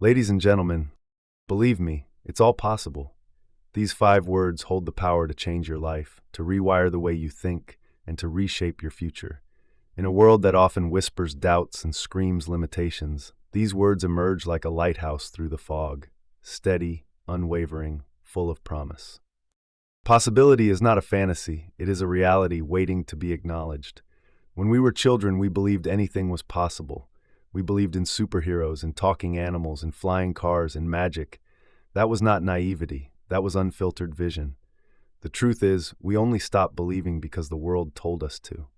Ladies and gentlemen, believe me, it's all possible. These 5 words hold the power to change your life, to rewire the way you think, and to reshape your future. In a world that often whispers doubts and screams limitations, these words emerge like a lighthouse through the fog, steady, unwavering, full of promise. Possibility is not a fantasy, it is a reality waiting to be acknowledged. When we were children, we believed anything was possible. We believed in superheroes and talking animals and flying cars and magic. That was not naivety, that was unfiltered vision. The truth is, we only stopped believing because the world told us to.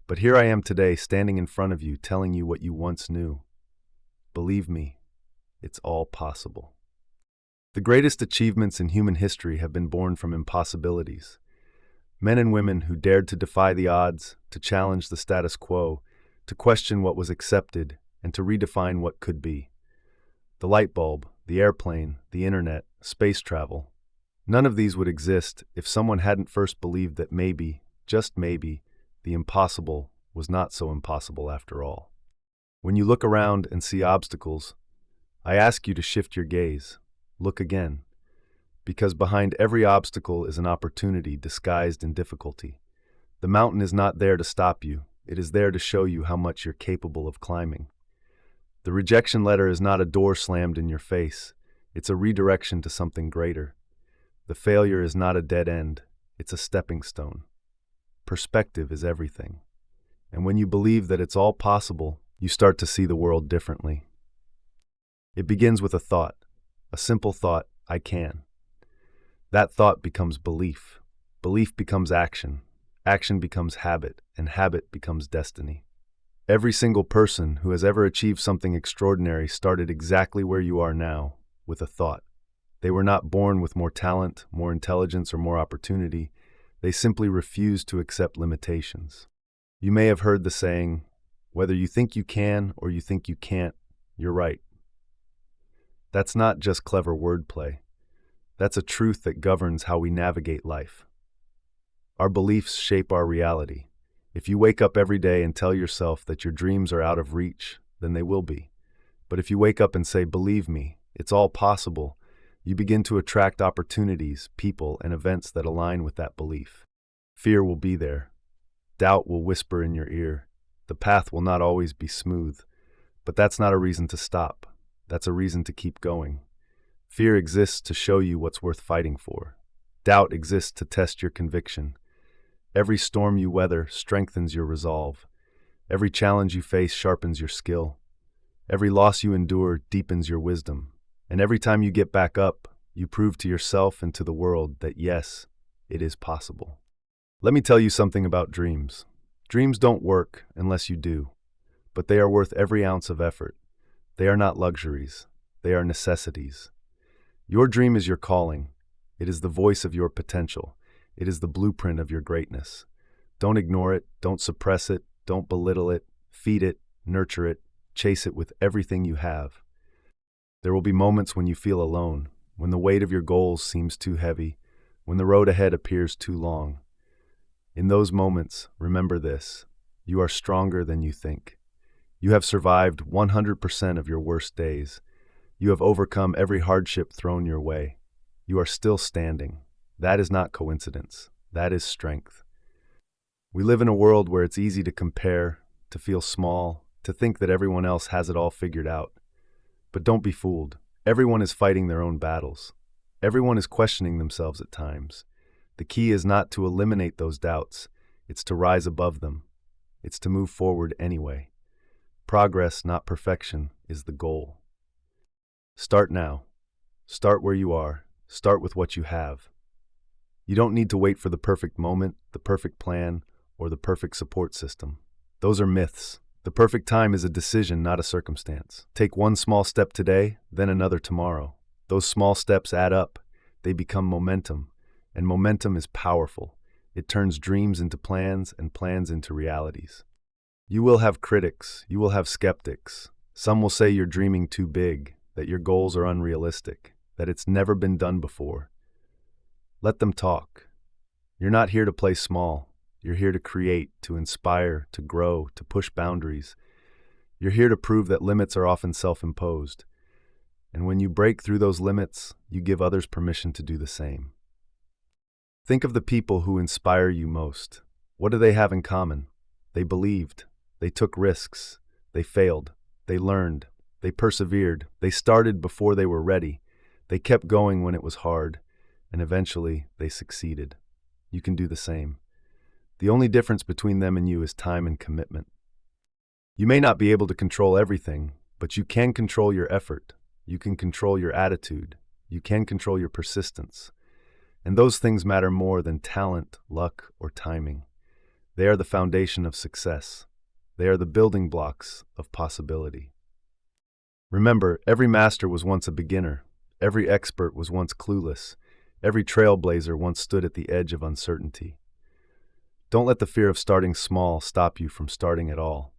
But here I am today, standing in front of you, telling you what you once knew. Believe me, it's all possible. The greatest achievements in human history have been born from impossibilities. Men and women who dared to defy the odds, to challenge the status quo, to question what was accepted, and to redefine what could be. The light bulb, the airplane, the internet, space travel. None of these would exist if someone hadn't first believed that maybe, just maybe, the impossible was not so impossible after all. When you look around and see obstacles, I ask you to shift your gaze. Look again. Because behind every obstacle is an opportunity disguised in difficulty. The mountain is not there to stop you. It is there to show you how much you're capable of climbing. The rejection letter is not a door slammed in your face. It's a redirection to something greater. The failure is not a dead end. It's a stepping stone. Perspective is everything. And when you believe that it's all possible, you start to see the world differently. It begins with a thought, a simple thought, I can. That thought becomes belief. Belief becomes action. Action becomes habit, and habit becomes destiny. Every single person who has ever achieved something extraordinary started exactly where you are now, with a thought. They were not born with more talent, more intelligence, or more opportunity. They simply refused to accept limitations. You may have heard the saying, whether you think you can or you think you can't, you're right. That's not just clever wordplay. That's a truth that governs how we navigate life. Our beliefs shape our reality. If you wake up every day and tell yourself that your dreams are out of reach, then they will be. But if you wake up and say, believe me, it's all possible, you begin to attract opportunities, people, and events that align with that belief. Fear will be there. Doubt will whisper in your ear. The path will not always be smooth. But that's not a reason to stop. That's a reason to keep going. Fear exists to show you what's worth fighting for. Doubt exists to test your conviction. Every storm you weather strengthens your resolve. Every challenge you face sharpens your skill. Every loss you endure deepens your wisdom. And every time you get back up, you prove to yourself and to the world that yes, it is possible. Let me tell you something about dreams. Dreams don't work unless you do, but they are worth every ounce of effort. They are not luxuries. They are necessities. Your dream is your calling. It is the voice of your potential. It is the blueprint of your greatness. Don't ignore it. Don't suppress it. Don't belittle it. Feed it. Nurture it. Chase it with everything you have. There will be moments when you feel alone, when the weight of your goals seems too heavy, when the road ahead appears too long. In those moments, remember this: you are stronger than you think. You have survived 100% of your worst days. You have overcome every hardship thrown your way. You are still standing. That is not coincidence. That is strength. We live in a world where it's easy to compare, to feel small, to think that everyone else has it all figured out. But don't be fooled. Everyone is fighting their own battles. Everyone is questioning themselves at times. The key is not to eliminate those doubts. It's to rise above them. It's to move forward anyway. Progress, not perfection, is the goal. Start now. Start where you are. Start with what you have. You don't need to wait for the perfect moment, the perfect plan, or the perfect support system. Those are myths. The perfect time is a decision, not a circumstance. Take one small step today, then another tomorrow. Those small steps add up. They become momentum. And momentum is powerful. It turns dreams into plans and plans into realities. You will have critics. You will have skeptics. Some will say you're dreaming too big, that your goals are unrealistic, that it's never been done before. Let them talk. You're not here to play small. You're here to create, to inspire, to grow, to push boundaries. You're here to prove that limits are often self-imposed. when you break through those limits, you give others permission to do the same. Think of the people who inspire you most. What do they have in common? They believed, they took risks, they failed, they learned, they persevered, they started before they were ready, they kept going when it was hard, and eventually they succeeded. You can do the same. The only difference between them and you is time and commitment. You may not be able to control everything, but you can control your effort. You can control your attitude. You can control your persistence. And those things matter more than talent, luck, or timing. They are the foundation of success. They are the building blocks of possibility. Remember, every master was once a beginner. Every expert was once clueless. Every trailblazer once stood at the edge of uncertainty. Don't let the fear of starting small stop you from starting at all.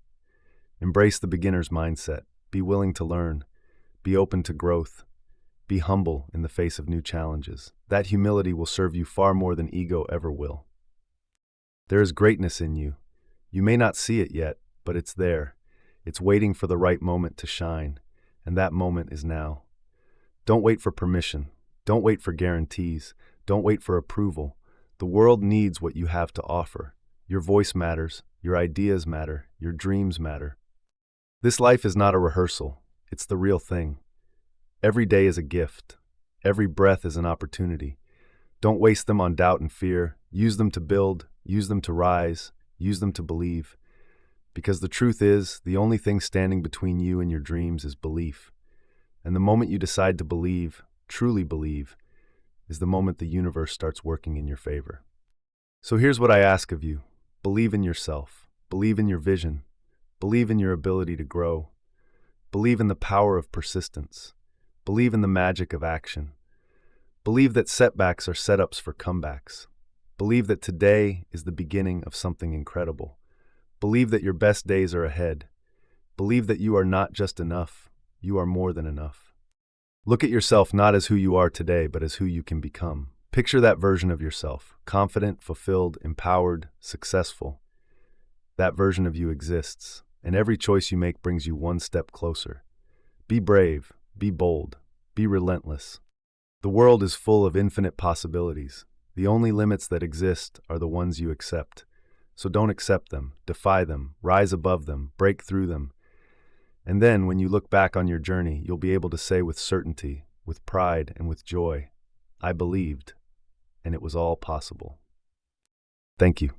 Embrace the beginner's mindset. Be willing to learn. Be open to growth. Be humble in the face of new challenges. That humility will serve you far more than ego ever will. There is greatness in you. You may not see it yet, but it's there. It's waiting for the right moment to shine, and that moment is now. Don't wait for permission. Don't wait for guarantees. Don't wait for approval. The world needs what you have to offer. Your voice matters. Your ideas matter. Your dreams matter. This life is not a rehearsal. It's the real thing. Every day is a gift. Every breath is an opportunity. Don't waste them on doubt and fear. Use them to build. Use them to rise. Use them to believe. Because the truth is, the only thing standing between you and your dreams is belief. And the moment you decide to believe, truly believe, is the moment the universe starts working in your favor. So here's what I ask of you. Believe in yourself. Believe in your vision. Believe in your ability to grow. Believe in the power of persistence. Believe in the magic of action. Believe that setbacks are setups for comebacks. Believe that today is the beginning of something incredible. Believe that your best days are ahead. Believe that you are not just enough, you are more than enough. Look at yourself not as who you are today, but as who you can become. Picture that version of yourself, confident, fulfilled, empowered, successful. That version of you exists, and every choice you make brings you one step closer. Be brave, be bold, be relentless. The world is full of infinite possibilities. The only limits that exist are the ones you accept. So don't accept them, defy them, rise above them, break through them. And then, when you look back on your journey, you'll be able to say with certainty, with pride, and with joy, I believed, and it was all possible. Thank you.